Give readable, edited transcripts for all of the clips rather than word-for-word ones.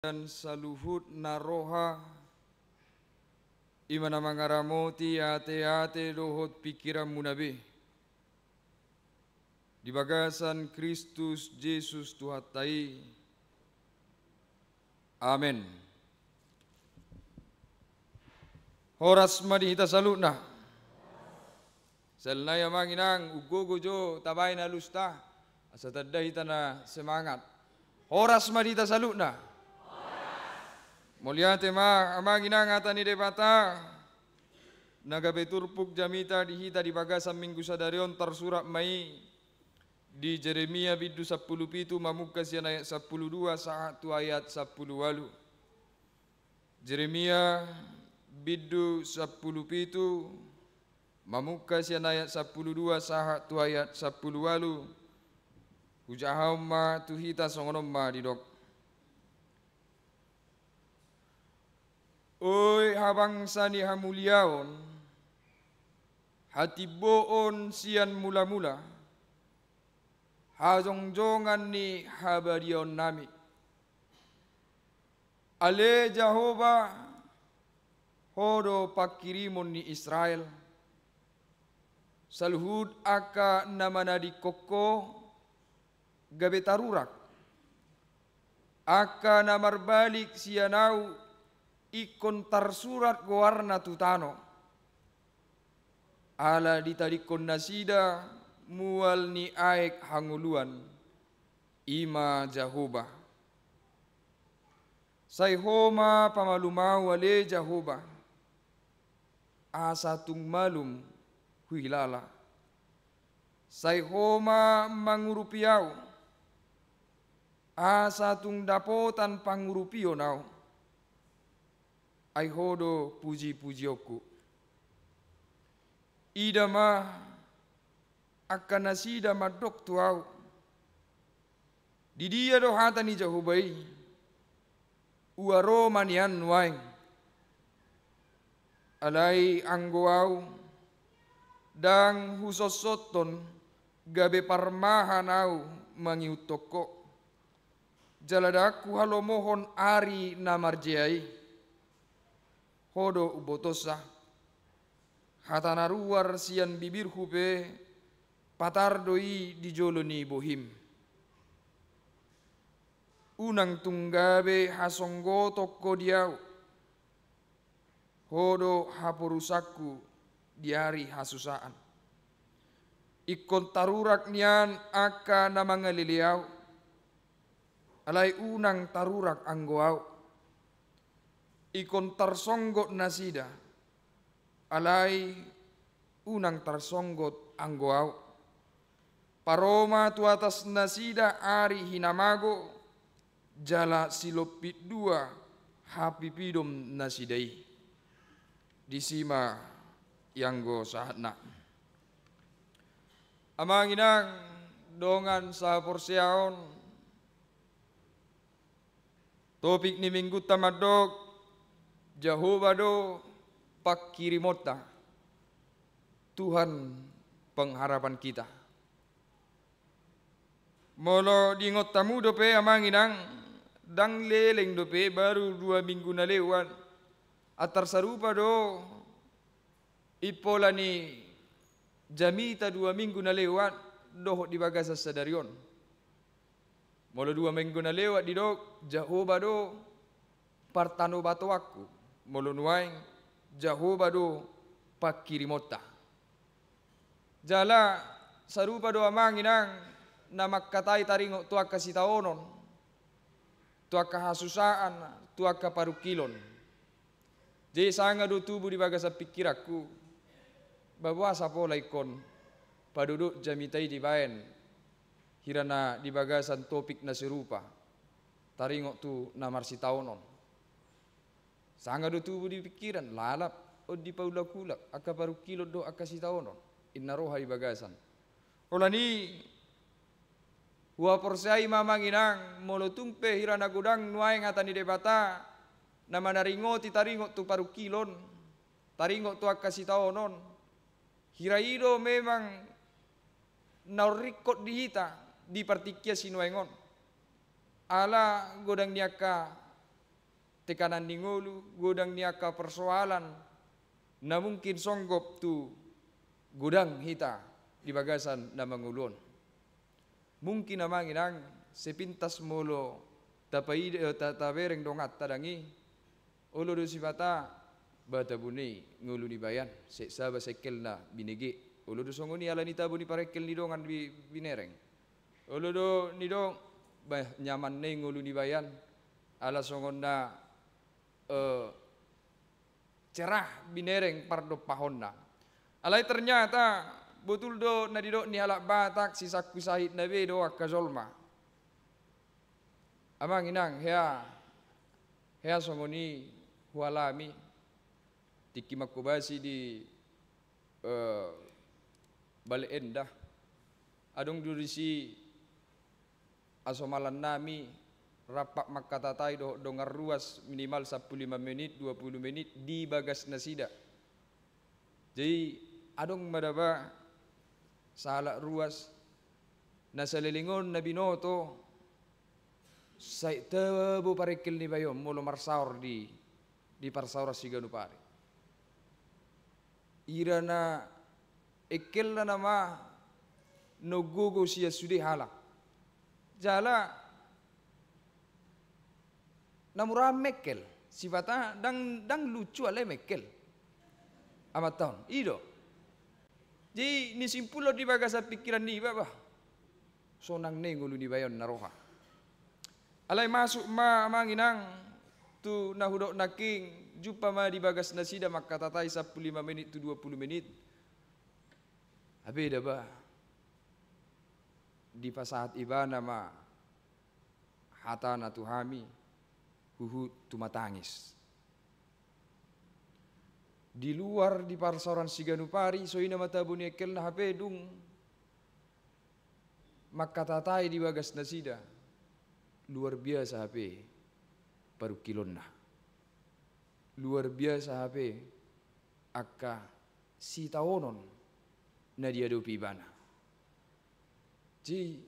dan saluhut naroha imana mangaramoti ate-ate dohot pikiran munabe di bagasan Kristus Yesus Tuhatai. Amin. Horas madi hita salutna selnaya manginang ugogojo tabay na lusta asa tadda hita na semangat. Horas madi hita salutna Moliate ma amangina ngata ni debata nagabeturpuk jamita dihita di bagasan minggu sadarion tersurat mai di Jeremia biddu 10 pitu mamukas yan ayat 12 saat tu ayat 10 Jeremia biddu 10 pitu mamukas yan ayat 12 saat tu ayat 10 hujahau ma tuhita songonom ma didok. Oi habang sani hamuliaon hati boon sian mula-mula hajongjongan ni habarion nami ale Jehova hodo pakirimon ni Israel salhud aka namana di koko gabe tarurak aka namar balik sianau ikon tarsurat gowarna tutano ala ditadikon nasida mual ni aek hanguluan ima Jehova sayhoma pamalumau ale Jehova asatung malum huilala sayhoma mangurupiau asatung dapotan pangurupio nau ai hodo puji-pujioku idama akan nasida madok tuau di dia do hatani Jehobai uaro manian waing alai anggoau dang husosoton gabe parmahanau mangiutoko jaladaku halomohon ari namarjeai hodo ubotosa hatana ruar sian bibir hupe patar doi di joloni bohim unang tunggabe hasonggo toko diau hodo hapurusaku diari hasusaan ikon tarurak nian aka namangaliliau alai unang tarurak anggoau ikon tarsonggot nasida alai unang tarsonggot anggoau paroma tu atas nasida ari hinamago jala silopit dua hapipidom nasidai disima yanggo sahatna amanginang dongan sa porsiaon topik ni minggu tamadok Jehova do pakirimota Tuhan pengharapan kita molo dingot tamu dope amanginang dang leleng dope baru 2 minggu na lewat atar sarupa do ipola ni jamita 2 minggu na lewat doh di bagasa sadarion molo 2 minggu na lewat di dok Jehova do partano bato aku molunuaing Jehova do pakirimota jala sarupa do amanginang namakkatai taringo tuaka sitaonon tuaka hasusaan tuaka parukilon jadi sanga do tubuh di bagasa pikiraku bahwa sapola ikon paduduk jamitai di baen hirana di bagasan topik na serupa taringo tu namar sitaonon sanga do tubuh di pikiran lalap o di paulak-ulak aka paru kilo do aka sitaonon inna roha di bagasan olani huwa porsai mamanginang molo tumpe hirana gudang nuai ngatani debata nama naringoti taringot tu paru kilon taringot tu aka sitaonon hiraido memang naurikot dihita di partikia sinuengon ala godang niaka tekanan di ngulu, godang niaka persoalan, na mungkin songgop tu godang hita di bagasan na mangulon. Mungkin namang inang sepintas molo tabereng dongat tadangi, ulo do sifata bata buni ngulu ni bayan, saba sekel na binigi, ulo do songoni ala ni tabu ni parekel ni dongan binereng, ulo do ni dong nyaman ne ngulu ni bayan, ala songon na cerah binereng pardo pahonna. Alai ternyata betul do nadido ni halak batak si sakku sahid nabe do akazolma. Amang inang hea songoni hualami tiki makubasi di bale endah adong durisi asomalan nami rapak makatatai dongar ruas minimal 15 menit 20 menit di bagas nasida. Jadi adong madaba salah ruas nasalilingon na binoto say tebo parekil ni bayom mulo marsaur di parsaura siganupari. Ira na ekel na nama nogogo siya sudi halak. Jala namura mekel sifata dang lucu ale mekel amat tahun ido jadi ni simpulo di bagasa pikiran ni baba sonang nengulu di bayon naroha alai masuk manginang tu nahudok naking jumpa ma di bagas nasida maka tatai 15 menit tu 20 menit abeda ba di pasahat ibana ma hatana tuhami huhu tumatangis. Di luar di parsauran siganupari soina mata buni ekel na hapedung makatatai di bagas nasida luar biasa hape paru kilonna. Luar biasa hape akka si taonon na dia dopi bana. Ji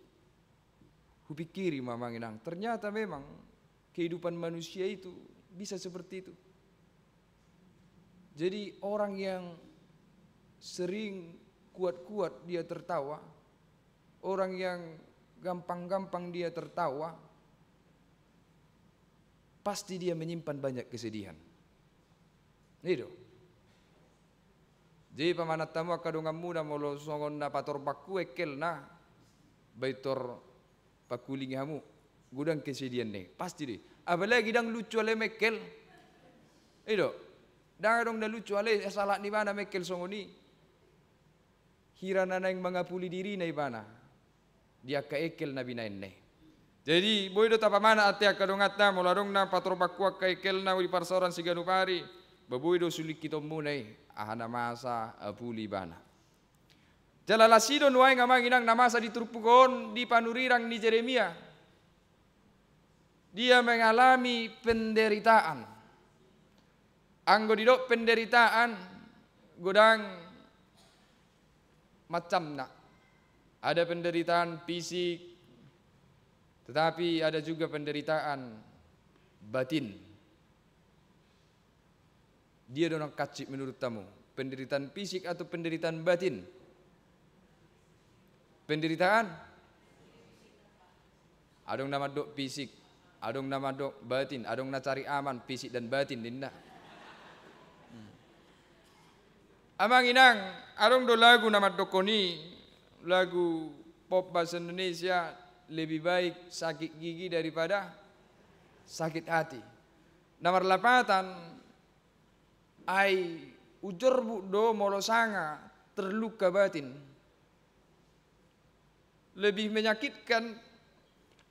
hupikiri mamanginang ternyata memang kehidupan manusia itu bisa seperti itu. Jadi orang yang sering kuat-kuat dia tertawa, orang yang gampang-gampang dia tertawa, pasti dia menyimpan banyak kesedihan. Itu. Jadi pamanat tamu kadongan muda molo songon na pator baku ekel na baitor pakuling hamu. Gudang kesedihan nih, pasti deh. Apalagi dang lucu ale mekel, itu, dang dong dah lucu ale salah ni mana mekel songoni. Hirana na yang mengapuli diri na ibana, dia keekel na binain nih. Jadi boy do tapa mana ate akadongat na molarong na patrobakwa keekel na uli parsauran siganupari, baboy do sulik kita munai, ahana masa apuli bana. Jalalasido nuai ngamang inang namasa diturpukon di panurirang ni Jeremia. Dia mengalami penderitaan. Anggo didok penderitaan godang macam nak. Ada penderitaan fisik, tetapi ada juga penderitaan batin. Dia donang kacip menurut tamu. Penderitaan fisik atau penderitaan batin? Penderitaan? Adong nama dok fisik. Adong nama dok batin, adong na cari aman fisik dan batin dinda. Amang inang, adong do lagu nama dokoni, lagu pop bahasa Indonesia lebih baik sakit gigi daripada sakit hati. Nomor 8 ai ujur do molo sanga terluka batin. Lebih menyakitkan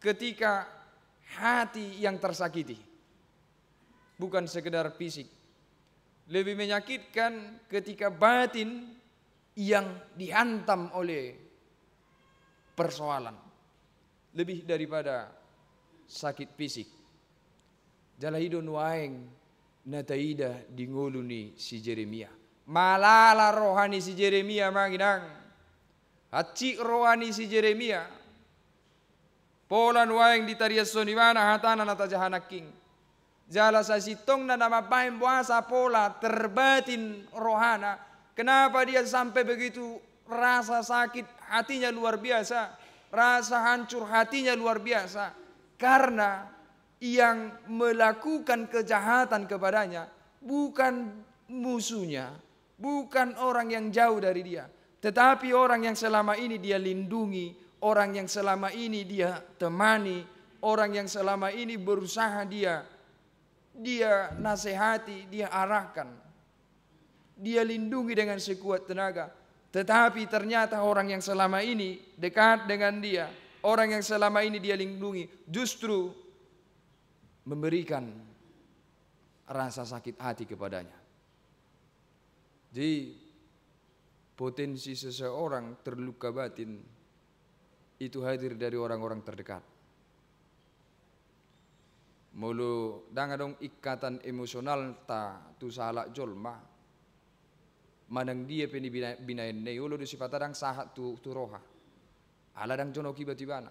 ketika hati yang tersakiti, bukan sekedar fisik. Lebih menyakitkan ketika batin yang dihantam oleh persoalan, lebih daripada sakit fisik. Jalahidon waeng nataida dingoluni si Jeremia. Malala rohani si Jeremia manginang. Haci rohani si Jeremia. Polan waeng di tarias sonimana hatana nata jahanaking. Jala sa sitong na namapahin puasa pola terbatin rohana. Kenapa dia sampai begitu rasa sakit hatinya luar biasa, rasa hancur hatinya luar biasa? Karena yang melakukan kejahatan kepadanya bukan musuhnya, bukan orang yang jauh dari dia, tetapi orang yang selama ini dia lindungi, orang yang selama ini dia temani, orang yang selama ini berusaha dia nasihati, dia arahkan, dia lindungi dengan sekuat tenaga. Tetapi ternyata orang yang selama ini dekat dengan dia, orang yang selama ini dia lindungi, justru memberikan rasa sakit hati kepadanya. Jadi potensi seseorang terluka batin itu hadir dari orang-orang terdekat. Mulu dangadong ikatan emosional ta tu salak jolma manang dia peni binain ne ulo di sifatadang sahat tu roha ala dang jono kiba tibana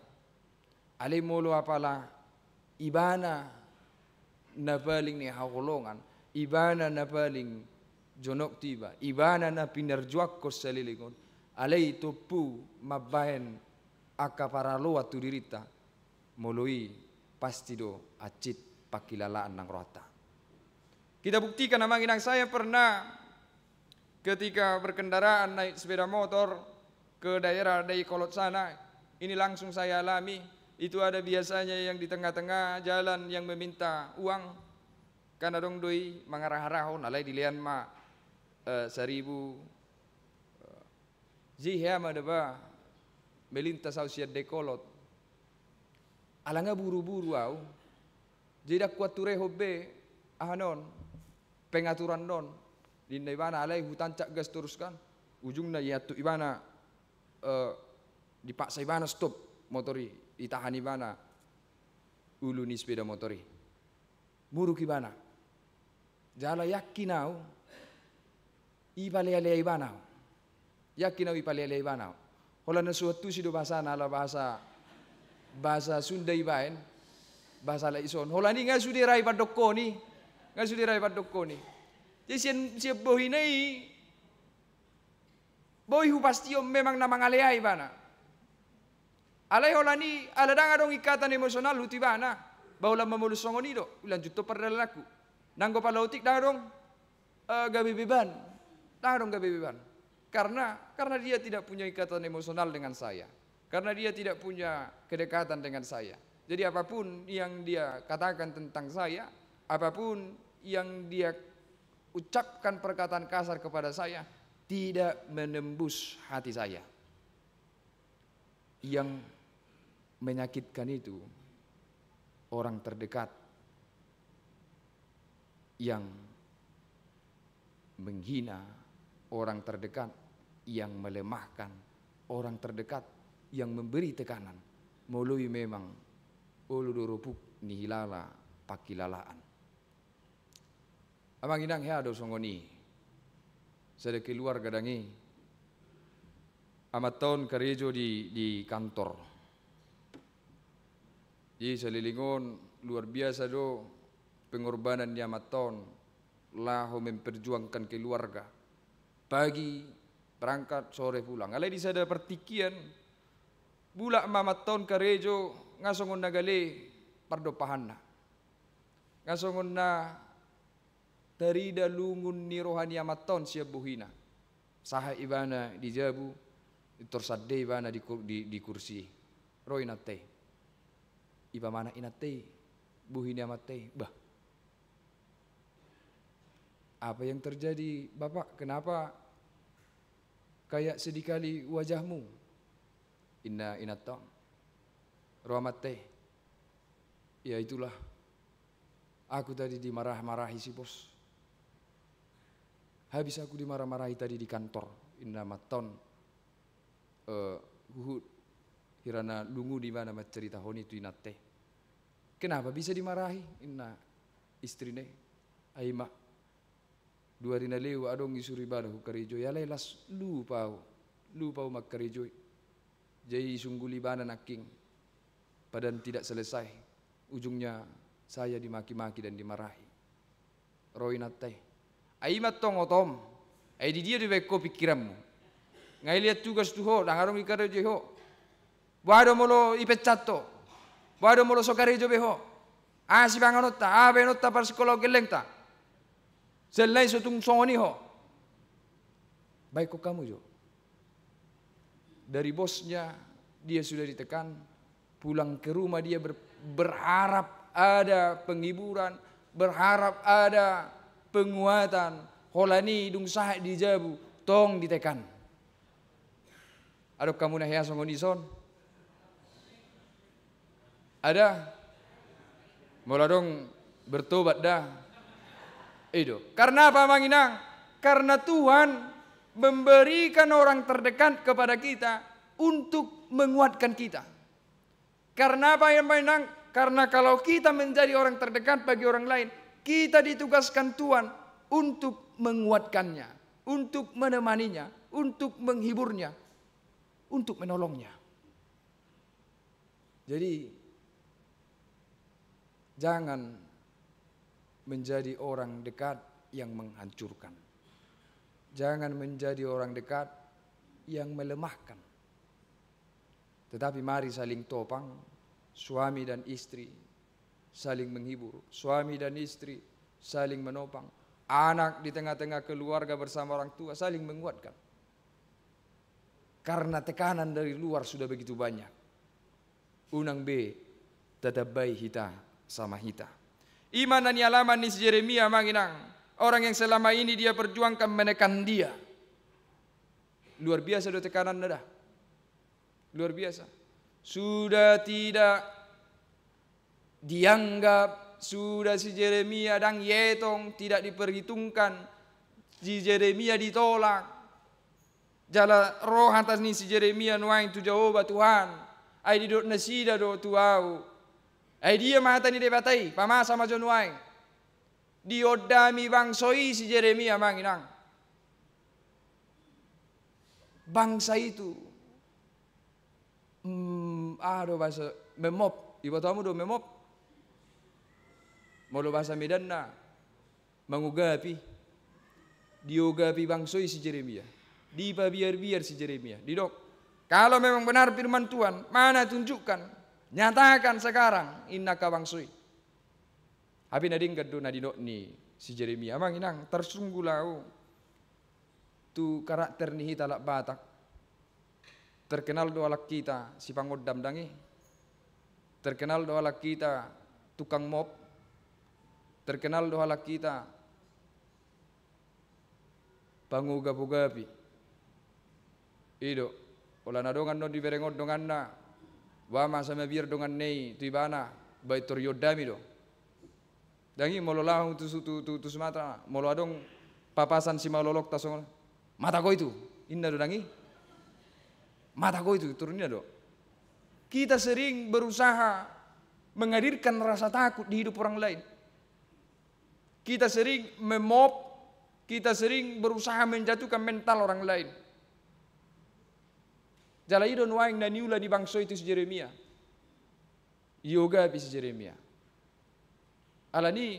ale mulu apala ibana na paling ni hakolongan, ibana na paling jonok tiba, ibana na pinarjuak ko sa lilingon alay tupu mabahen akaparalo at tudirita mului pasti do acit pakilalaan ng rota. Kita buktikan namang inang saya pernah ketika berkendaraan naik sepeda motor ke daerah Dayakolot sana, ini langsung saya alami. Itu ada biasanya yang di tengah-tengah jalan yang meminta uang karena dong doi mangarah-arahon alay dilian ma 1,000 zihama deba melintas au siad Dayakolot. Alanga buru-buru au. Jadi kuat ture hobe ahanon pengaturan don. Di ibana alai hutan cak gas teruskan. Ujungnya ya tu ibana dipaksa ibana stop motori, ditahan ibana ulu ni sepeda motori. Muruk ibana. Jala yakin au ipalele ibana. Yakin au ipalele ibana. Hola na suatu sido bahasa ala bahasa Sunda ibaen, bahasa Laison. Holani nga sudi rai padokko ni, nga sudi rai padokko ni. Jadi siap bohi nei, bohi pasti memang nama ngaleai bana. Alai holani aladang adong ikatan emosional luti bana, baula memulus songonido, lanjut to perdalaku. Nanggo palautik dong gabi beban, dong gabi beban. Karena dia tidak punya ikatan emosional dengan saya. Karena dia tidak punya kedekatan dengan saya. Jadi apapun yang dia katakan tentang saya, apapun yang dia ucapkan perkataan kasar kepada saya, tidak menembus hati saya. Yang menyakitkan itu orang terdekat yang menghina, orang terdekat yang melemahkan, orang terdekat yang memberi tekanan, melalui memang uludurupuk nihilala pakilalaan. Amang inang heado songoni, sada keluarga dangi, amat tahun karejo di kantor. Jadi selilingon luar biasa do pengorbanan di amat tahun, lahu memperjuangkan keluarga. Pagi berangkat, sore pulang. Alai di sada pertikian, bulak mamat tahun karejo ngasongon nagale pardopahanna. Ngasongon na tarida lungun ni rohani amat tahun siap buhina. Saha ibana di jabu, torsadde ibana di kursi. Roy nate. Iba mana inate, buhini amat teh. Bah. Apa yang terjadi Bapak? Kenapa kayak sedih kali wajahmu? Inna inatta rahmat teh. Ya itulah, aku tadi dimarah-marahi si bos. Habis aku dimarah-marahi tadi di kantor. Inna maton huhud hirana lungu di mana cerita honi itu inat teh. Kenapa bisa dimarahi? Inna istrine aima 2 hari naleu adong isuri badahu karejo ya lelas lupa makkarejo. Jadi sungguh libana naking padan tidak selesai, ujungnya Saya dimaki-maki dan dimarahi. Roinat teh. Aimat tong otom. Ai di dia dibeko pikiranmu. Ngai lihat tugas tuho, dangarong ikare jeho. Wado molo ipecat to. Wado molo sokare jo beho. Si banganotta, benotta par sekolah gelengta. Selai sotung songoni ho. Baik kok kamu jo. Dari bosnya dia sudah ditekan, pulang ke rumah dia berharap ada penghiburan, berharap ada penguatan. Holani dung sah dijabu, tong ditekan. Adok kamu nah ya songonison? Ada? Mula dong bertobat dah. Itu. Karena apa Manginang? Karena Tuhan memberikan orang terdekat kepada kita untuk menguatkan kita. Karena apa yang Manginang? Karena kalau kita menjadi orang terdekat bagi orang lain, kita ditugaskan Tuhan untuk menguatkannya, untuk menemaninya, untuk menghiburnya, untuk menolongnya. Jadi jangan menjadi orang dekat yang menghancurkan. Jangan menjadi orang dekat yang melemahkan. Tetapi mari saling topang, suami dan istri saling menghibur, suami dan istri saling menopang, anak di tengah-tengah keluarga bersama orang tua saling menguatkan. Karena tekanan dari luar sudah begitu banyak. Unang B, tetap baik hita sama hita. Iman dan alaman ni si Yeremia Manginang. Orang yang selama ini dia perjuangkan menekan dia. Luar biasa do tekanan dah. Luar biasa. Sudah tidak dianggap, sudah si Yeremia dan yetong tidak diperhitungkan. Si Yeremia ditolak. Jala roh atas ni si Yeremia nuain tu Jehovah Tuhan. Ai didot nasida do tuau. Ai dia mahata ni debatai, pamasa ma jonuain. Diodami bangsoi si Yeremia Manginang. Bangsa itu bahasa memop. Ibu tamu do memop. Molo bahasa Medan na mengugapi. Diogapi bangsoi si Yeremia. Dipabiar-biar si Yeremia. Didok. Kalau memang benar firman Tuhan, mana tunjukkan, nyatakan sekarang innaka bangsoi. Abi nading gado nadinok ni si Yeremia Manginang tersunggulau tu karakter ni hita lak Batak terkenal do alak kita si pangodam dangi, terkenal do alak kita tukang mop, terkenal do alak kita pangugapugapi. Ido ola nadongan no di berengod dongan na wama sama biar dongan nei tu ibana baitur yodami do. Dangi molo lahu tu Sumatera, molo adong papasan si malolok tasong mata ko itu, inna do dangi, mata ko itu turunnya do. Kita sering berusaha menghadirkan rasa takut di hidup orang lain. Kita sering memop, kita sering berusaha menjatuhkan mental orang lain. Jala idon waing na niula di bangso itu si Yeremia. Yoga si Yeremia. Alani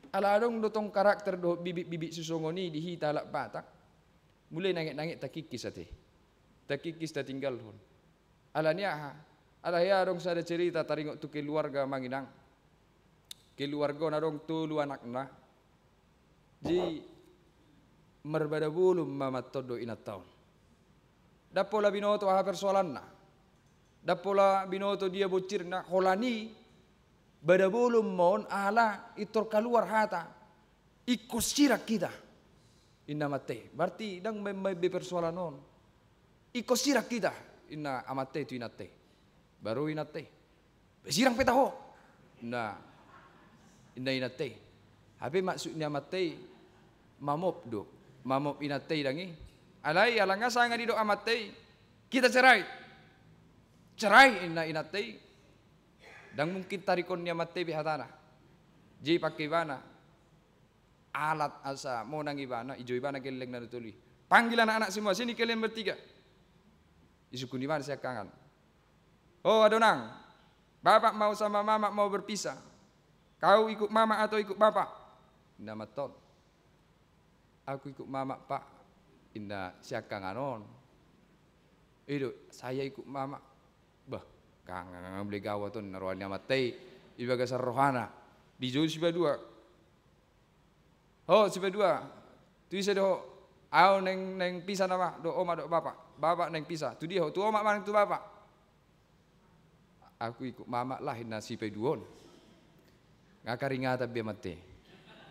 aladong dotong karakter do bibit susongoni di hita lak Batak. Mulai nangit-nangit takikis ate. Takikis ta tinggal hon. Alani alaya dong sada cerita taringok tu keluarga Manginang. Keluarga na dong tulu anak na. Ji merbada bulum mamat todo inat taon. Dapola binoto aha persoalan na. Dapola binoto dia bocir na holani bada bolum mon ala itor keluar hata ikut sirak kita inna mate berarti dang membe persoalan non ikut sirak kita inna amate tu inate baru inate besirang petaho nah inna inate habe maksudnya mate mamop do mamop inate dangi alai alanga sanga di do amate kita cerai inna inate. Dan mungkin tarikonnya mati bihatana. Jadi pakai ibana. Alat asa mau nang ibana, ijo ibana keleng dan tuli. Panggil anak-anak semua sini kalian bertiga. Isukun ibana saya kangen. Oh adonang, bapak mau sama mama mau berpisah. Kau ikut mama atau ikut bapak? Indah maton. Aku ikut mama pak. Indah siaka nganon. Saya ikut mama. Bah, kang beli gawa tuh naruhannya matei. Ibaga rohana. Di jauh si dua. Oh si dua. Tu isa do. Au neng pisah nama. Do oma do bapak. Bapak neng pisah. Tu dia. Tu oma mang tu bapak. Aku ikut mama lah indah si duon. Ngakaringata biar mati.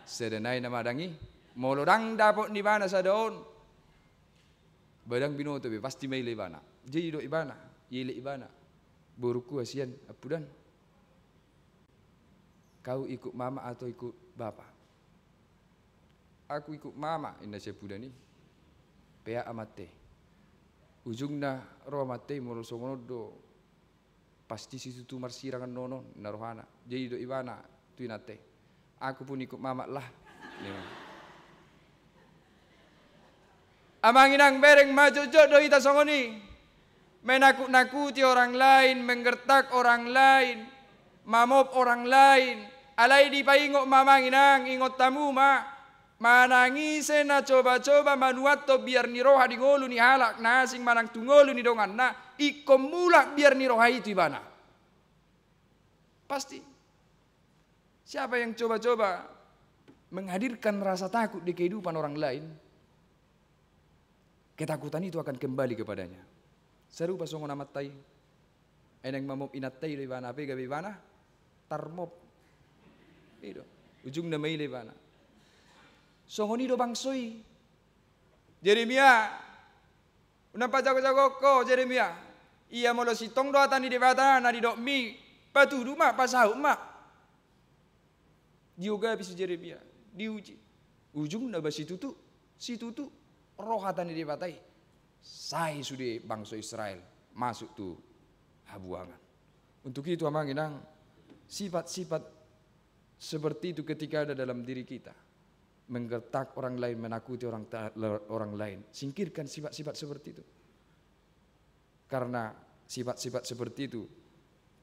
Sedenai nama dangi, molodang dapat di mana sadon. Badang binoto be pasti mai lebana. Jadi do ibana, yele ibana. Buruku asian apudan. Kau ikut mama atau ikut bapak? Aku ikut mama indah sepudani. Pea amate. Ujungna roh mate molo songodo. Pasti situ tu marsirangan nono narohana. Jadi do ibana. Nate. Aku pun ikut mama lah. Amanginang bereng maju jodoh ita songoni. Menakut-nakuti orang lain, menggertak orang lain, mamop orang lain. Alai dipaingok mamanginang, ingot tamu ma. Manangise na coba-coba manuato biar ni roha di ngolu ni halak nasing manang tungolu ni dongan na ikomulak biar ni roha itu ibana. Pasti. Siapa yang coba-coba menghadirkan rasa takut di kehidupan orang lain, ketakutan itu akan kembali kepadanya. Seru pasongon amat tai. Eneng mamop inat tai lebana pega bebana tarmop. Itu ujung namai lebana. Songoni do bangsoi. Jeremia. Unapa jago-jago ko Jeremia. Ia molo sitong do atani debata na di dok mi patu rumah pasau mak. Dioga bisa Jeremia diuji. Ujung naba si tutu rohatan di batai. Saya sudah bangsa Israel masuk tu habuangan. Untuk itu amanginang sifat-sifat seperti itu ketika ada dalam diri kita, menggertak orang lain, menakuti orang lain, singkirkan sifat-sifat seperti itu. Karena sifat-sifat seperti itu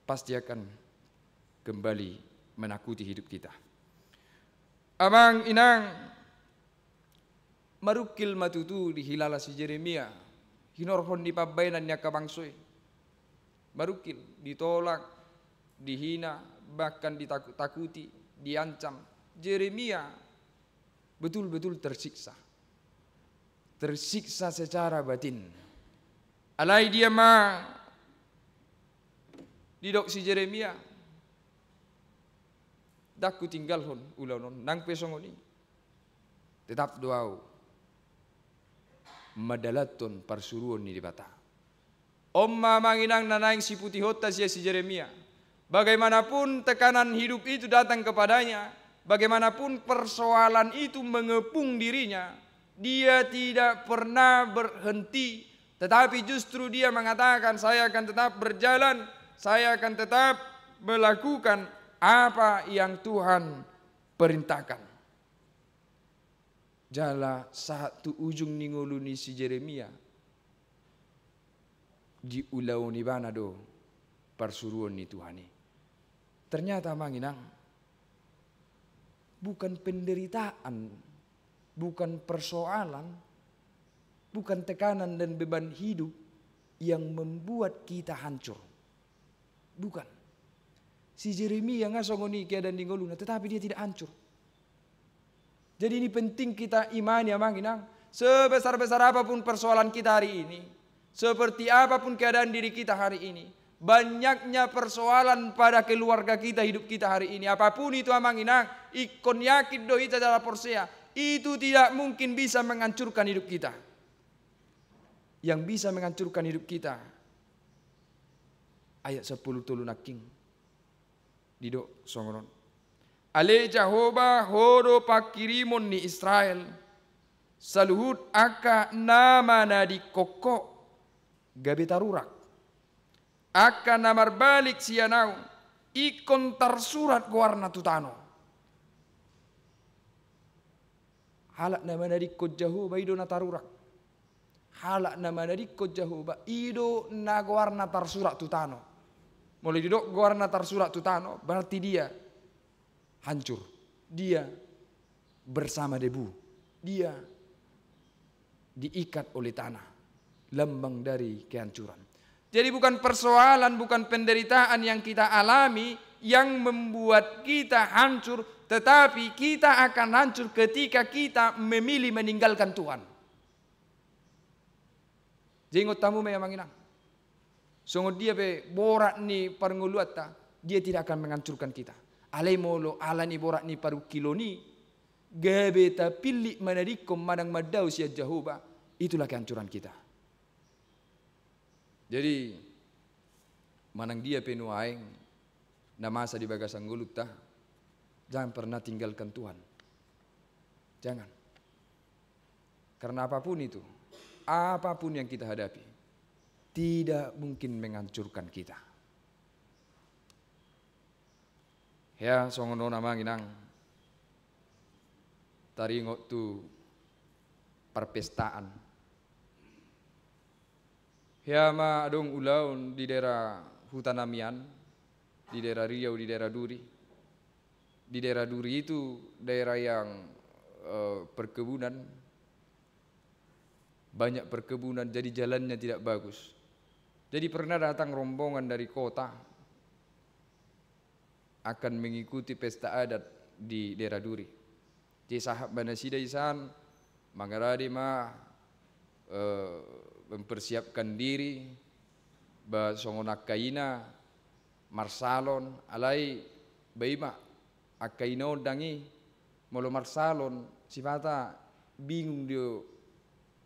pasti akan kembali menakuti hidup kita. Amang inang marukil matutu di hilala si Jeremia, hinorhon di pabainan niya kabangsoi. Marukil, ditolak, dihina, bahkan ditakut-takuti, diancam. Jeremia betul-betul tersiksa. Tersiksa secara batin. Alai dia didok si Jeremia. Daku tinggal hon ulanon nang pesongoni. Tetap doau. Madalaton parsuruan ni dibata. Omma manginang nanaing si putih hota si Jeremia. Bagaimanapun tekanan hidup itu datang kepadanya, bagaimanapun persoalan itu mengepung dirinya, dia tidak pernah berhenti, tetapi justru dia mengatakan, saya akan tetap berjalan, saya akan tetap melakukan apa yang Tuhan perintahkan. Jala satu ujung ningoluni si Jeremia di ulau ni bana do persuruan ni Tuhani. Ternyata manginang bukan penderitaan, bukan persoalan, bukan tekanan dan beban hidup yang membuat kita hancur. Bukan. Si Jeremia ngasongoni keadaan di ngoluna, tetapi dia tidak hancur. Jadi ini penting kita imani amanginang. Sebesar-besar apapun persoalan kita hari ini, seperti apapun keadaan diri kita hari ini, banyaknya persoalan pada keluarga kita, hidup kita hari ini, apapun itu amanginang, ikon yakin doa kita dalam porsea, itu tidak mungkin bisa menghancurkan hidup kita. Yang bisa menghancurkan hidup kita, ayat 10 tulunaking. Didok songoron. Ale Jehovah horo pakirimon ni Israel. Saluhut aka nama nadi koko gabe tarurak. Aka namar balik sianau ikon tarsurat warna tutano. Halak nama nadi ko Jehovah ido na tarurak. Halak nama nadi ko Jehovah ido na warna tarsurat tutano. Mulai didok warna tarsurat tutano berarti dia hancur. Dia bersama debu. Dia diikat oleh tanah. Lambang dari kehancuran. Jadi bukan persoalan, bukan penderitaan yang kita alami yang membuat kita hancur, tetapi kita akan hancur ketika kita memilih meninggalkan Tuhan. Jengot tamu me manginang. Songo dia be borak ni parnguluata, dia tidak akan menghancurkan kita. Alai molo ala ni borak ni paru kilo ni, gabe ta pilih manadikom madang madau sia Jehovah, itulah kehancuran kita. Jadi manang dia penuh aing na masa di bagasang gulut ta, jangan pernah tinggalkan Tuhan. Jangan. Karena apapun itu, apapun yang kita hadapi, tidak mungkin menghancurkan kita. Ya, songono nama nginang taringo tu perpestaan. Ya ma adong ulaun di daerah hutan Amian, di daerah Riau, di daerah Duri. Di daerah Duri itu daerah yang perkebunan, banyak perkebunan, jadi jalannya tidak bagus. Jadi pernah datang rombongan dari kota akan mengikuti pesta adat di daerah Duri. Jadi sahab banasida isan mangaradi ma mempersiapkan diri ba songonak kaina marsalon alai baima akaino dangi molo marsalon sifata bingung dio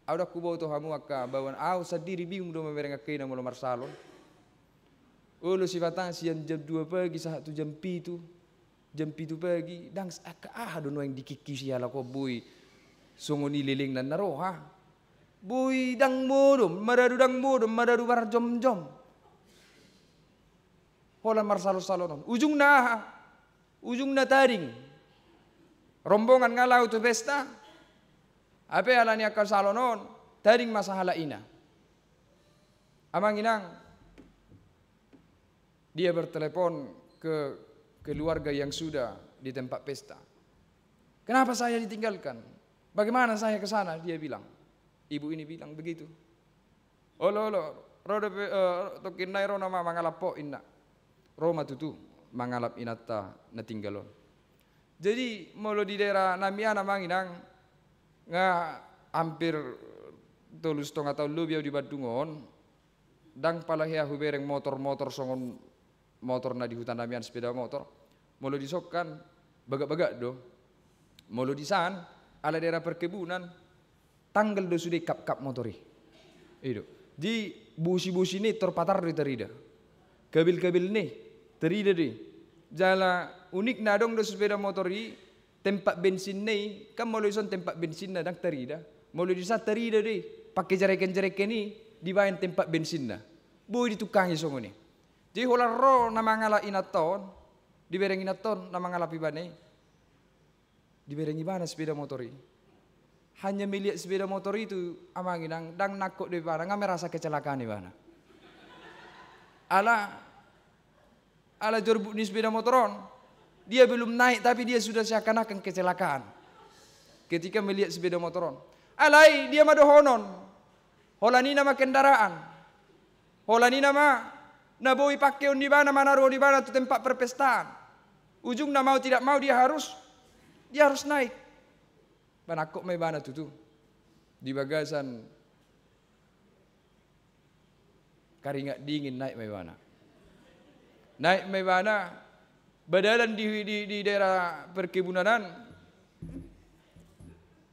ada kubo to hamu akka bawan au sadiri bingung do memereng akaina molo marsalon ulo sifata sian jam 2 pagi satu jam 7 pagi dang akka dono yang dikiki siala ko boy songoni liling nan naroha Bui dang modom, madadu bar jom. Hola marsalo salonon. Ujung na taring. Rombongan ngalau tu pesta. Ape alani akal salonon, taring masahala ina. Amang inang, dia bertelepon ke keluarga yang sudah di tempat pesta. Kenapa saya ditinggalkan? Bagaimana saya ke sana? Dia bilang. Ibu ini bilang begitu. Olo, roda tokin nai rona ma mangalap po inna. Roma tutu mangalap inata natinggalon. Jadi molo di daerah Namiana manginang nga hampir 3 tahun lebih di Badungon dang palahia hubereng motor songon motor na di hutan Namian sepeda motor. Molo disokkan bagak-bagak do. Molo di san ala daerah perkebunan tanggal do sudah kap motori. Itu. Di busi ni terpatar di terida. Kabil ni terida di. Jala unik nadong do sepeda motori tempat bensin ni kan molo ison tempat bensin na dang terida. Molo di sa terida di pakai jareken ni dibayan tempat bensin na. Boy ditukangi songo ni. Jadi hola ro na mangala inaton dibereng inaton na mangala pibane. Dibereng ibana sepeda motori. Hanya melihat sepeda motor itu amanginang dang nakut di mana nggak merasa kecelakaan di mana. Ala jorbuk ni sepeda motoron, dia belum naik tapi dia sudah seakan-akan kecelakaan. Ketika melihat sepeda motoron, alai dia mado honon, holani nama kendaraan, holani nama naboi pakeun di mana manaro di mana tu tempat perpestaan. Ujung mau tidak mau dia harus naik. Panakok may bana tutu di bagasan karingat dingin naik may bana badalan di daerah perkebunan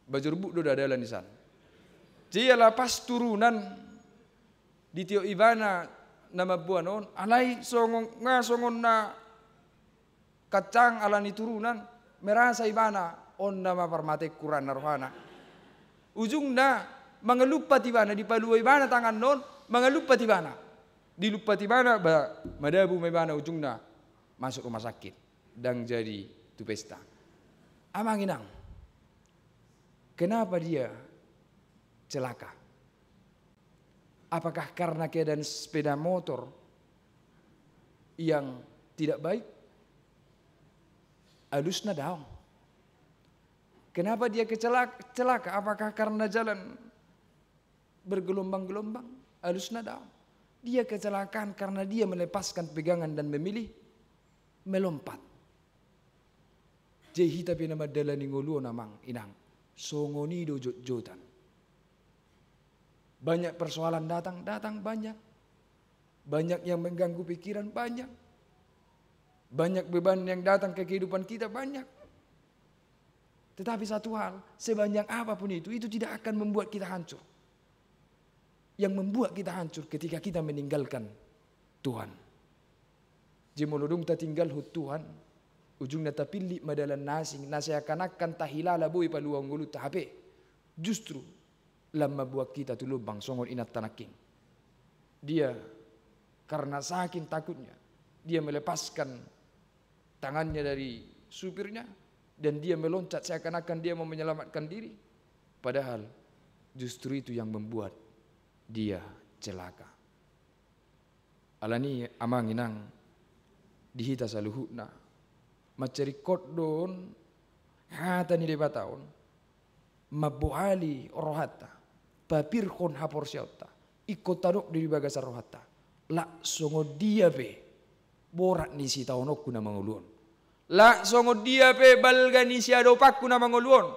bajurbuk do dadalan di sana. Jadi pas turunan di Tio Ibana nama buanon alai songon na kacang alani turunan merasa Ibana on nama parmate kuran narohana. Ujung na mangalupa tibana di paluai bana tangan non mangalupa tibana. Dilupa tibana madabu may bana ujung na masuk rumah sakit dan jadi tu pesta. Amang inang. Kenapa dia celaka? Apakah karena keadaan sepeda motor yang tidak baik? alusna daun. Kenapa dia celaka? Apakah karena jalan bergelombang-gelombang? Alusna daun. Dia kecelakaan karena dia melepaskan pegangan dan memilih melompat. Jehita pina madala ni nguluo namang inang. Songonido jotan. Banyak persoalan datang banyak. Banyak yang mengganggu pikiran banyak. Banyak beban yang datang ke kehidupan kita banyak. Tetapi satu hal, sebanyak apapun itu tidak akan membuat kita hancur. Yang membuat kita hancur ketika kita meninggalkan Tuhan. Jemolodung ta tinggal hut Tuhan. Ujungnya ta pilih madalan nasing. Naseakan-akan tahilala boy paluang gulut ta hape. Justru lama buat kita tu lubang songon inat tanaking. Dia karena saking takutnya. Dia melepaskan tangannya dari supirnya. Dan dia meloncat seakan-akan dia mau menyelamatkan diri. Padahal justru itu yang membuat dia celaka. Alani amang inang dihita saluhutna. Macari kodon hata ni debataon. Mabuhali rohata. Papirkon hapor siauta. Ikotanok di bagasar rohata. La songo dia be. Borat ni si taonok kuna manguluon. La songo dia pe balga ni si adopak kuna manguluon.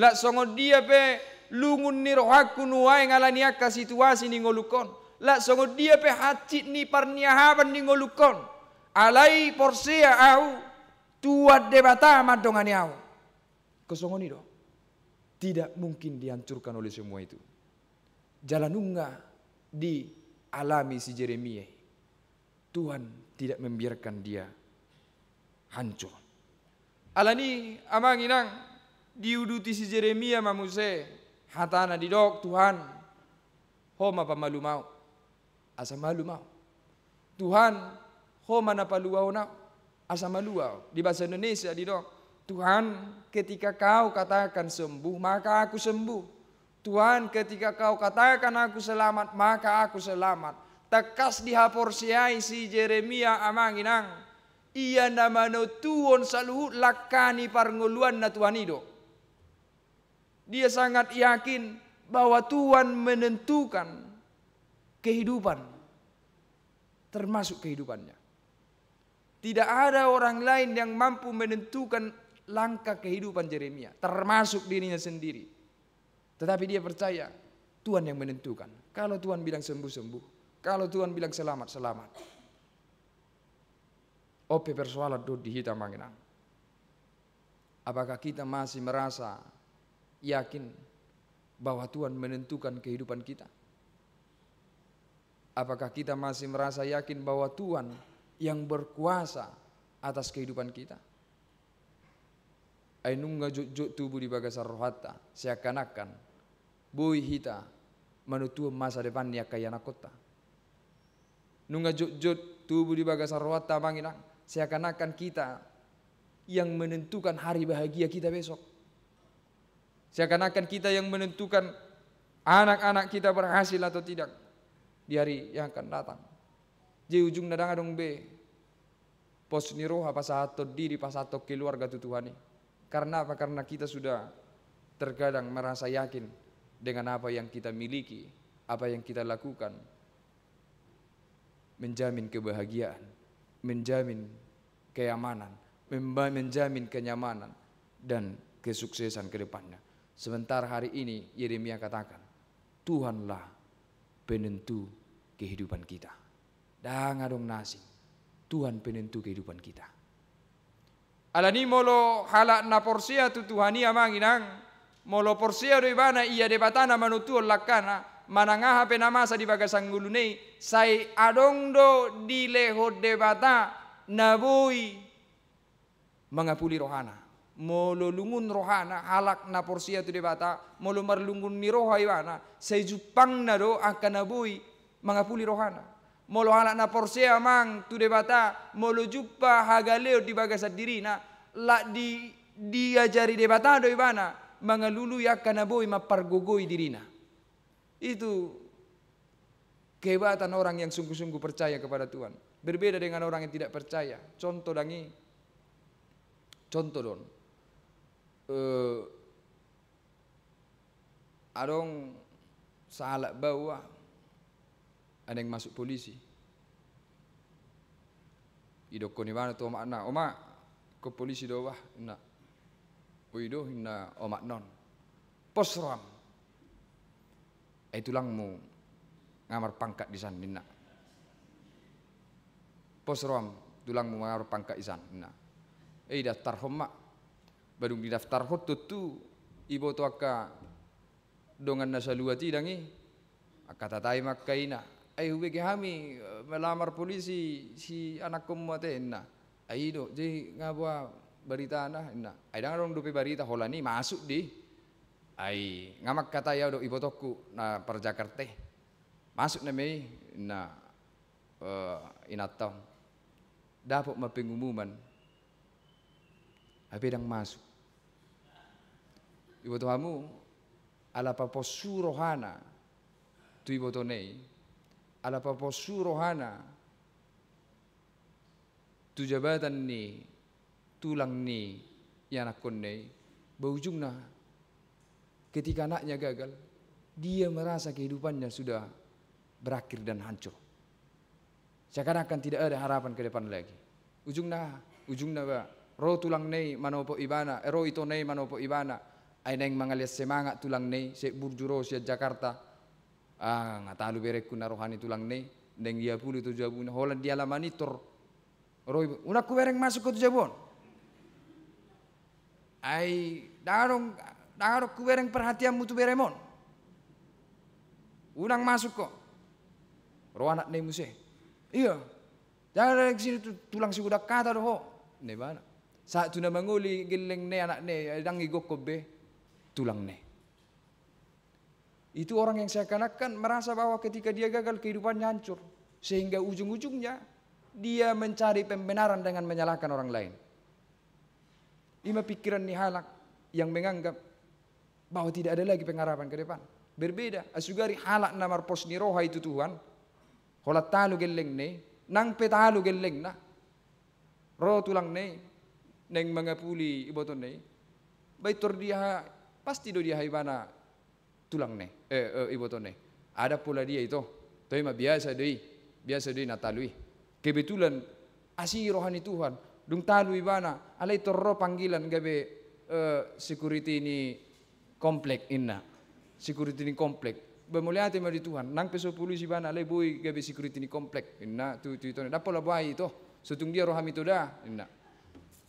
La songo dia pe lungun ni rohaku nuai ngalani akka situasi ni ngolukon. La songo dia pe hacit ni parniahaban ni ngolukon. Alai porsea au tuat debata madongani au. Kosongo ni do. Tidak mungkin dihancurkan oleh semua itu. Jalanunga dialami si Yeremia. Tuhan tidak membiarkan dia hancur. Alani amang inang diuduti si Yeremia mamuse. Hatana didok Tuhan. Homa pamalu mau. Asa malu mau. Tuhan homa na paluau na. Asa maluau. Di bahasa Indonesia didok. Tuhan ketika kau katakan sembuh maka aku sembuh. Tuhan ketika kau katakan aku selamat maka aku selamat. Tekas dihaporsiai si Yeremia amanginang. Ia namano tuon saluhut lakani parnguluan na Tuhan itu. Dia sangat yakin bahwa Tuhan menentukan kehidupan. Termasuk kehidupannya. Tidak ada orang lain yang mampu menentukan langkah kehidupan Yeremia. Termasuk dirinya sendiri. Tetapi dia percaya Tuhan yang menentukan. Kalau Tuhan bilang sembuh-sembuh. Kalau Tuhan bilang selamat-selamat. Ope persoalan do dihitam manginang. Apakah kita masih merasa yakin bahwa Tuhan menentukan kehidupan kita? Apakah kita masih merasa yakin bahwa Tuhan yang berkuasa atas kehidupan kita? Ainunga juk tubuh di bagasar rohata seakan-akan boy hita menutu masa depannya kaya nakota. Nunga juk tubuh di bagasar rohata manginang seakan-akan kita yang menentukan hari bahagia kita besok. Seakan-akan kita yang menentukan anak-anak kita berhasil atau tidak di hari yang akan datang. Di ujung nadang adong be. Pos ni roha pasato diri pasato keluarga tutuhani. Karena apa? Karena kita sudah terkadang merasa yakin dengan apa yang kita miliki, apa yang kita lakukan. Menjamin kebahagiaan, menjamin keamanan, menjamin kenyamanan dan kesuksesan ke depannya. Sementara hari ini Yeremia katakan, Tuhanlah penentu kehidupan kita. Dan adong nasi, Tuhan penentu kehidupan kita. Alani molo halak na porsia tu Tuhani amanginang, molo porsia do ibana iya debatana manutuol lakana, manangaha penamasa di bagasang gulunei, say adong do di leho debata nabui mangapuli rohana. Molo lungun rohana halak na porsia tu debata molo marlungun ni roha iwana say jupang na do akan nabui mangapuli rohana. Molo halak na porsia mang tu debata molo juppa hagaleo di bagasat dirina la diajari debata do ibana mangalulu akan nabui mapargogoi dirina. Itu kehebatan orang yang sungguh-sungguh percaya kepada Tuhan. Berbeda dengan orang yang tidak percaya. Contoh dangi Contoh don, adong salah bawa, ada yang masuk polisi. Idoko ni mana tu omak na, omak ke polisi doa, na, uido na omak non, posram, tulangmu ngamar pangkat di sana, na, posram tulangmu ngamar pangkat di sana, na. Daftar homak, baru di daftar hot tu ibu tu akka dongan nasaluati dangi, kata tai makaina, hubungi kami melamar polisi si anak kumate na, do jadi ngabua berita na, dangan dong dupe berita holani masuk di, ngamak kata ya do ibu toku na per Jakarta, masuk na mei na inatau, dapat mapengumuman. Apa yang masuk? Ibu kamu ala papa surohana tu ibu nei, ala papa surohana tu jabatan ni tulang ni yang anak nei, berujungnya ketika anaknya gagal, dia merasa kehidupannya sudah berakhir dan hancur. Seakan-akan tidak ada harapan ke depan lagi. Ujungnya ba, roh tulang nei manopo ibana, roh itu nei manopo ibana. Neng mangaliat semangat tulang nei, se burjuro sia Jakarta. Ngatalu bereku na rohani tulang nei, neng dia puluh tu jabun, Holland dia la monitor. Roh unak ku bereng masuk ke tu jabun. Dangarong ku bereng perhatianmu tu beremon. Unang masuk kok. Roh anak nei muse. Iya. Jangan dari sini tulang si udah kata doh. Ne mana? Saat tu na manguli geleng ne anak ne dang igok kobe tulang ne. Itu orang yang seakan-akan merasa bahwa ketika dia gagal kehidupannya hancur, sehingga ujung-ujungnya dia mencari pembenaran dengan menyalahkan orang lain. Lima pikiran ni halak yang menganggap bahwa tidak ada lagi pengharapan ke depan. Berbeda asugari halak namar pos ni roha itu Tuhan. Holat talu geleng ne, nang petalu geleng na. Roh tulang ne, neng mengapuli iboton ne, baitor dia pasti do dia haibana tulang ne, iboton ne. Ada pula dia itu, tapi mah biasa deh natalui. Kebetulan asih rohani Tuhan, dung talu ibana, alai torro panggilan gabe security ini komplek inna, security ini komplek. Bermulia tema di Tuhan, nang peso polisi bana alai boy gabe security ini komplek inna tu itu dapat lah bayi itu, setung dia rohami itu dah inna.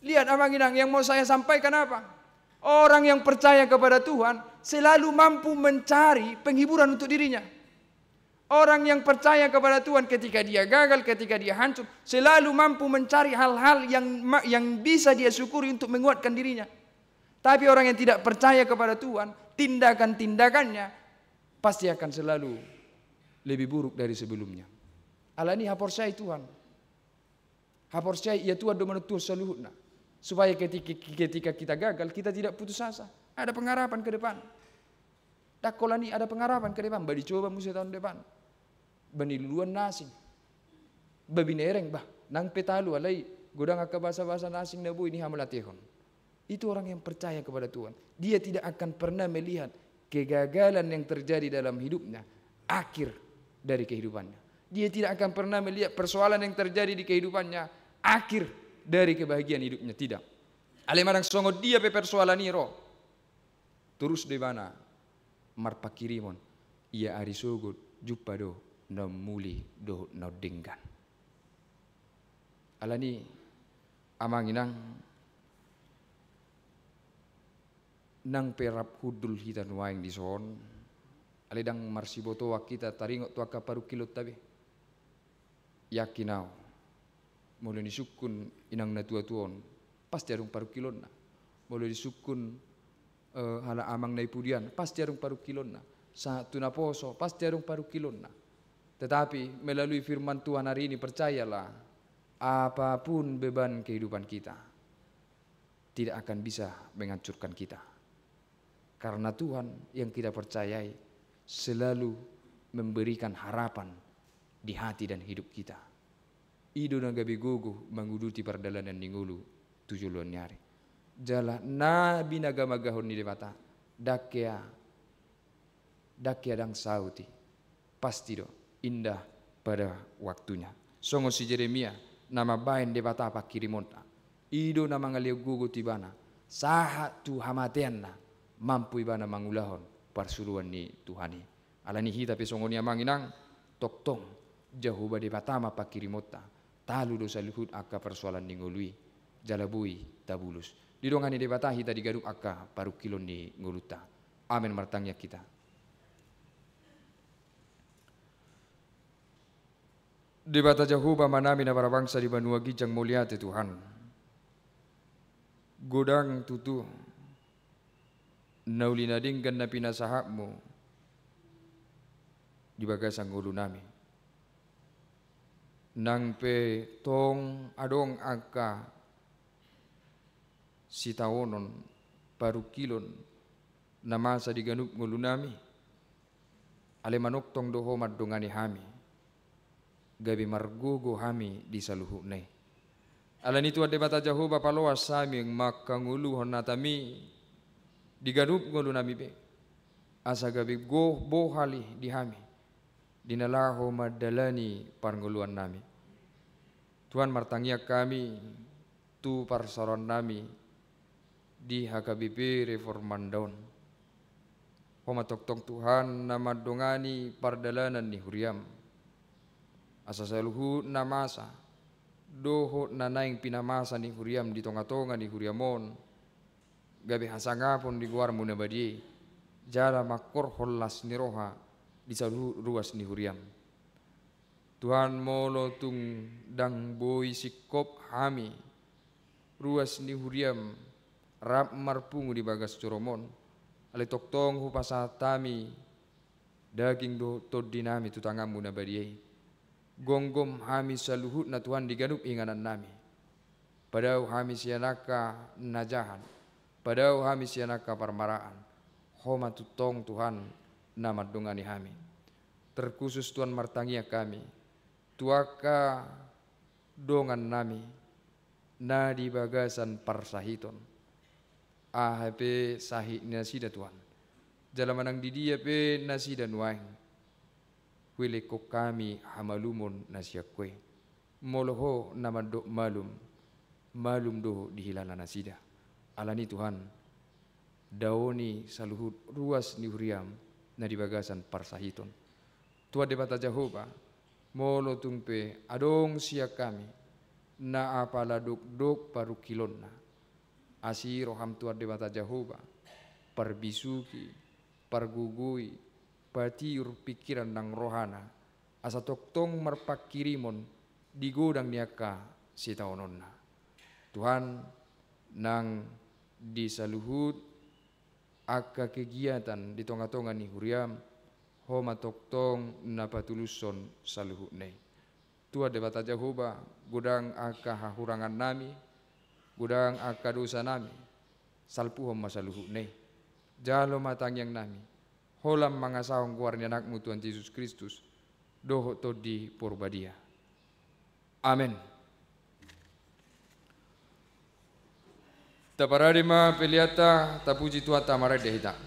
Lihat abang inang yang mau saya sampaikan apa? Orang yang percaya kepada Tuhan selalu mampu mencari penghiburan untuk dirinya. Orang yang percaya kepada Tuhan ketika dia gagal, ketika dia hancur, selalu mampu mencari hal-hal yang bisa dia syukuri untuk menguatkan dirinya. Tapi orang yang tidak percaya kepada Tuhan, tindakan-tindakannya pasti akan selalu lebih buruk dari sebelumnya. Alani haporsai Tuhan. Haporsai ya Tuhan do menutur seluhutna. Supaya ketika kita gagal, kita tidak putus asa. Ada pengharapan ke depan. Dakolani ada pengharapan ke depan. Badi coba musim tahun depan. Bani luluan nasing. Babi nereng bah. Nang petalu alai. Godang akka bahasa-bahasa nasing na bu ini hamalatihon. Itu orang yang percaya kepada Tuhan. Dia tidak akan pernah melihat kegagalan yang terjadi dalam hidupnya akhir dari kehidupannya. Dia tidak akan pernah melihat persoalan yang terjadi di kehidupannya akhir dari kebahagiaan hidupnya. Tidak. Alemarang songo dia pe persoalan iro. Terus di mana? Marpakirimon. Ia ari sogot jumpa do no muli do no denggan. Alani amanginang nang perap hudul hitan waing di son. Aledang marsiboto kita taringot tuaka paru kilot tabi. Yakinau. Mulai disukun inang na tua-tuon. Pasti arung paru kilon na. Mulai disukun hala amang na ipudian. Pasti arung paru kilon na. Sa tunaposo. Pasti arung paru kilon na. Tetapi melalui firman Tuhan hari ini percayalah. Apapun beban kehidupan kita. Tidak akan bisa menghancurkan kita. Karena Tuhan yang kita percayai selalu memberikan harapan di hati dan hidup kita. Ido nagabi gogo manguduti pardalanan ningulu tujuluan nyari. jala nabi nagamagahon ni debata dakya dang sauti pasti do indah pada waktunya. Songo si Jeremia nama bain debata apa kirimonta ido nama ngaliu gugu tibana saha tu hamateanna mampu ibana mangulahon parsuruan ni Tuhani alani hita pe songo ni amanginang toktong jauh bade batama pakirimota talu dosa luhut aka persoalan ni ngului jalabui tabulus didongani debata hita digaduk aka paru kilon ni nguluta. Amin martangnya kita. Debata Jehovah manami na para bangsa di Banua Gijang muliate Tuhan. Godang tutu naulinadinggan na pinasahapmu di bagasang ulu nami. Nang pe tong adong angka sitaonon paru kilon na masa di ganup ngulu nami. Alemanok tong doho madongani hami. Gabi margugo hami di saluhu ne. Alan itu ada bata Jehovah paloa sami yang makanguluhon natami digarup ngulu nami be. Asa gabi go bohali di hami. Dinalaho madalani parnguluan nami. Tuhan martangia kami tu parsaron nami di HKBP Reformandaun. Homa tok Tuhan nama dongani pardalanan ni huriam. Asa saluhu namasa doho nanaing pinamasa ni huriam di tonga-tonga ni huriamon gabi hasangapon di guar muna badie jala makor holas ni roha di saluhu ruas ni huriam. Tuhan molo tung dang boy sikop hami ruas ni huriam rap marpungu di bagas coromon ale toktong hupasa tami daging do todinami tutangamu na badie. Gonggom hami saluhut na Tuhan diganup inganan nami. Padau hami sianaka najahan. Padau hami sianaka parmaraan. Homa tutong Tuhan nama dongani hami. Terkhusus Tuhan martangia kami. Tuaka dongan nami. Na di bagasan parsahiton. Ahape sahih nasida Tuhan. Jalamanang didia pe nasida nuaing. Wile ko kami hamalumon nasyakwe moloho namado malum do dihilala nasida alani Tuhan daoni saluhut ruas ni huriam na di bagasan parsahiton. Tuhan debata Jehovah molo tumpe adong siya kami na apaladuk paru kilon na asiro ham Tuhan debata Jehovah parbisuki pargugui patiur pikiran nang rohana asa toktong marpakirimon di godang niaka sitaononna. Tuhan nang disaluhut aka kegiatan di tonga-tonga ni huriam homa toktong napatuluson saluhut ne. Tua debata Jehovah godang aka hahurangan nami godang aka dosa nami salpuhom masaluhut ne. Jalo matangyang nami holam mangasahong kuarnya anakmu Tuhan Yesus Kristus doho todi purbadia. Amin. Taparadima peliata tapuji Tuhan tamarai dehita.